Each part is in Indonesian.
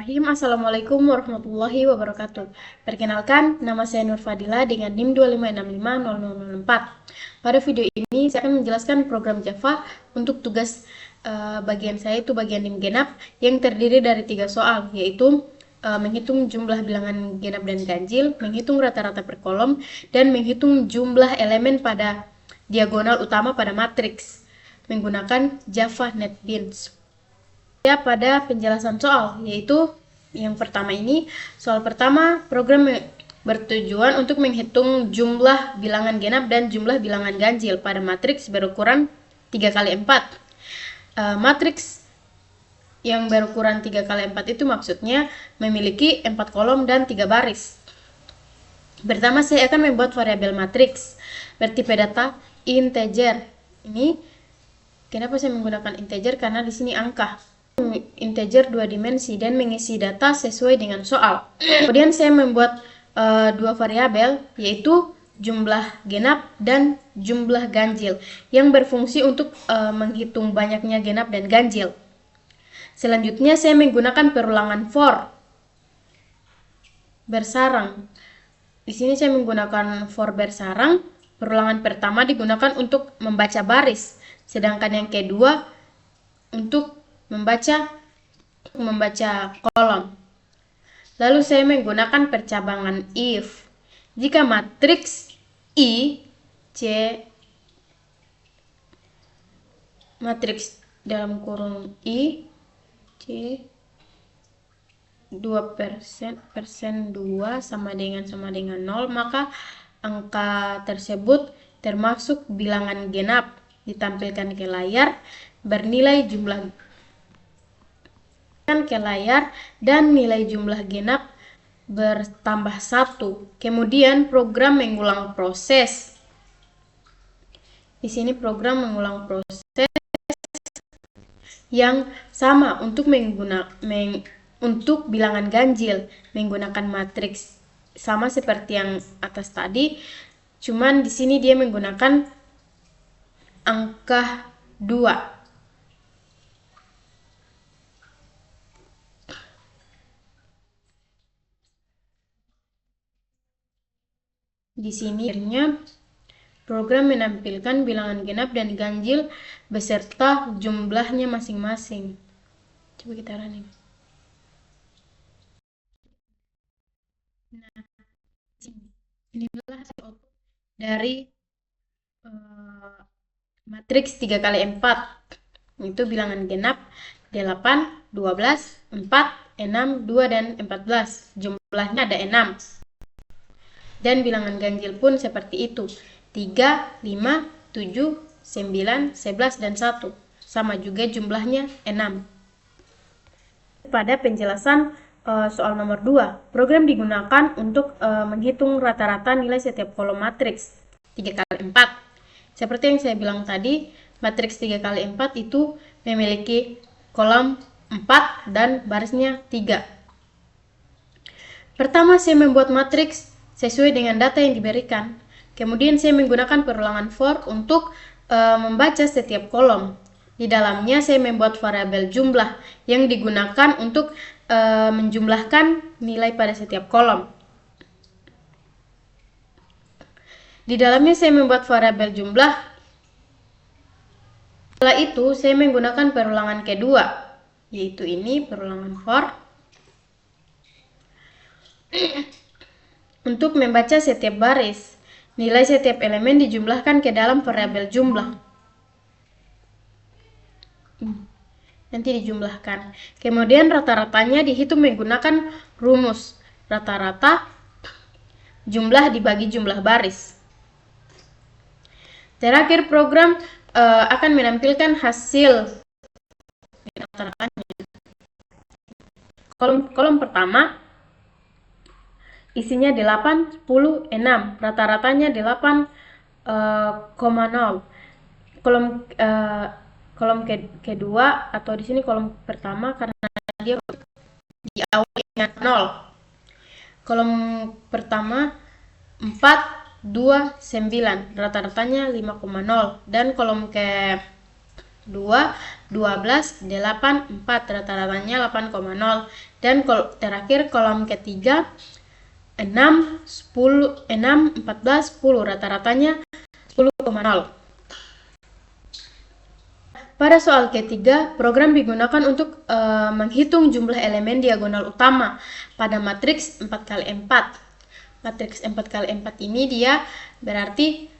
Bismillahirrahmanirrahim. Assalamualaikum warahmatullahi wabarakatuh. Perkenalkan, nama saya Nur Fadila dengan NIM 25650004. Pada video ini, saya akan menjelaskan program Java untuk tugas bagian saya, itu bagian NIM genap, yang terdiri dari 3 soal, yaitu menghitung jumlah bilangan genap dan ganjil, menghitung rata-rata per kolom, dan menghitung jumlah elemen pada diagonal utama pada matriks menggunakan Java NetBeans. Pada penjelasan soal, yaitu yang pertama ini, soal pertama, program bertujuan untuk menghitung jumlah bilangan genap dan jumlah bilangan ganjil pada matriks berukuran 3x4. Matriks yang berukuran 3x4 itu maksudnya memiliki 4 kolom dan 3 baris. Pertama, saya akan membuat variabel matriks bertipe data integer. Ini kenapa saya menggunakan integer? Karena di sini angka. Integer 2 dimensi dan mengisi data sesuai dengan soal. Kemudian saya membuat 2 variabel, yaitu jumlah genap dan jumlah ganjil, yang berfungsi untuk menghitung banyaknya genap dan ganjil. Selanjutnya saya menggunakan perulangan for bersarang. Di sini saya menggunakan for bersarang. Perulangan pertama digunakan untuk membaca baris, sedangkan yang kedua untuk membaca kolom. Lalu saya menggunakan percabangan if. Jika matriks I, C, matriks dalam kurung I, C, 2% 2 sama dengan 0, maka angka tersebut termasuk bilangan genap, ditampilkan ke layar, bernilai jumlah ke layar dan nilai jumlah genap bertambah 1. Kemudian program mengulang proses. Di sini program mengulang proses yang sama untuk untuk bilangan ganjil menggunakan matriks sama seperti yang atas tadi, cuman di sini dia menggunakan angka 2. Di sini program menampilkan bilangan genap dan ganjil beserta jumlahnya masing-masing. Coba kita running. Nah, inilah hasil output dari matriks 3x4. Itu bilangan genap 8, 12, 4, 6, 2, dan 14. Jumlahnya ada 6. Dan bilangan ganjil pun seperti itu, 3, 5, 7, 9, 11, dan 1. Sama juga jumlahnya 6. Pada penjelasan soal nomor 2, program digunakan untuk menghitung rata-rata nilai setiap kolom matriks 3x4. Seperti yang saya bilang tadi, matriks 3x4 itu memiliki kolom 4 dan barisnya 3. Pertama, saya membuat matriks sesuai dengan data yang diberikan. Kemudian saya menggunakan perulangan for untuk membaca setiap kolom. Di dalamnya saya membuat variabel jumlah yang digunakan untuk menjumlahkan nilai pada setiap kolom. Di dalamnya saya membuat variabel jumlah. Setelah itu saya menggunakan perulangan kedua, yaitu ini perulangan for, untuk membaca setiap baris. Nilai setiap elemen dijumlahkan ke dalam variabel jumlah. Nanti dijumlahkan. Kemudian rata-ratanya dihitung menggunakan rumus rata-rata jumlah dibagi jumlah baris. Terakhir, program akan menampilkan hasil rata-ratanya. Kolom pertama isinya 8, 10, 6. Rata-ratanya 8,0. Kolom kedua atau di sini kolom pertama karena dia diawali dengan 0. Kolom pertama 4, 2, 9. Rata-ratanya 5,0. Dan kolom kedua 12, 8, 4, rata-ratanya 8,0. Dan terakhir kolom ketiga 6, 10, 6, 14, 10, rata-ratanya 10,0. Pada soal ketiga, program digunakan untuk menghitung jumlah elemen diagonal utama pada matriks 4x4. Matriks 4x4 ini dia berarti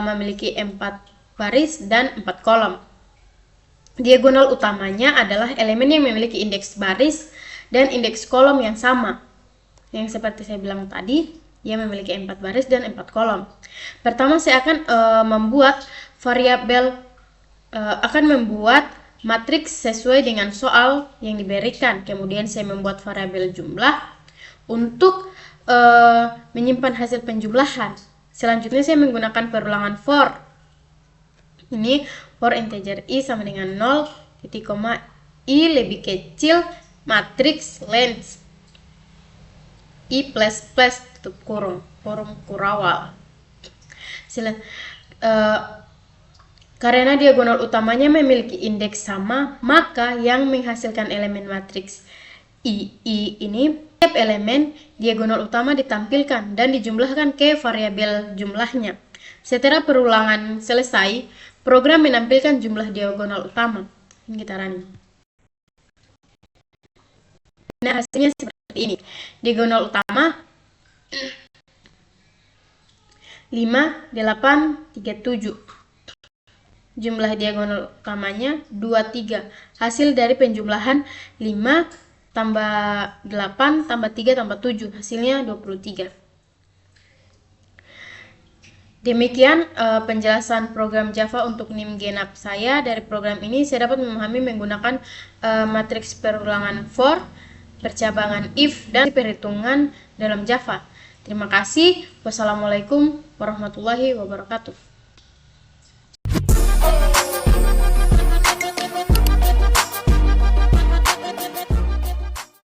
memiliki 4 baris dan 4 kolom. Diagonal utamanya adalah elemen yang memiliki indeks baris dan indeks kolom yang sama. Yang seperti saya bilang tadi, dia memiliki 4 baris dan 4 kolom. Pertama saya akan membuat matriks sesuai dengan soal yang diberikan. Kemudian saya membuat variabel jumlah untuk menyimpan hasil penjumlahan. Selanjutnya saya menggunakan perulangan for. Ini for integer i sama dengan 0, titik koma i lebih kecil matriks length i plus plus tutup kurung kurawal. Karena diagonal utamanya memiliki indeks sama, maka yang menghasilkan elemen matriks I ini, setiap elemen diagonal utama ditampilkan dan dijumlahkan ke variabel jumlahnya. Setelah perulangan selesai, program menampilkan jumlah diagonal utama. Ini kita running. Nah, hasilnya seperti ini. Diagonal utama 5, 8, 3, 7. Jumlah diagonal utamanya 23. Hasil dari penjumlahan 5 tambah 8 tambah 3 tambah 7. Hasilnya 23. Demikian penjelasan program Java untuk NIM genap saya. Dari program ini saya dapat memahami menggunakan matriks perulangan for, percabangan if, dan perhitungan dalam Java. Terima kasih. Wassalamualaikum warahmatullahi wabarakatuh.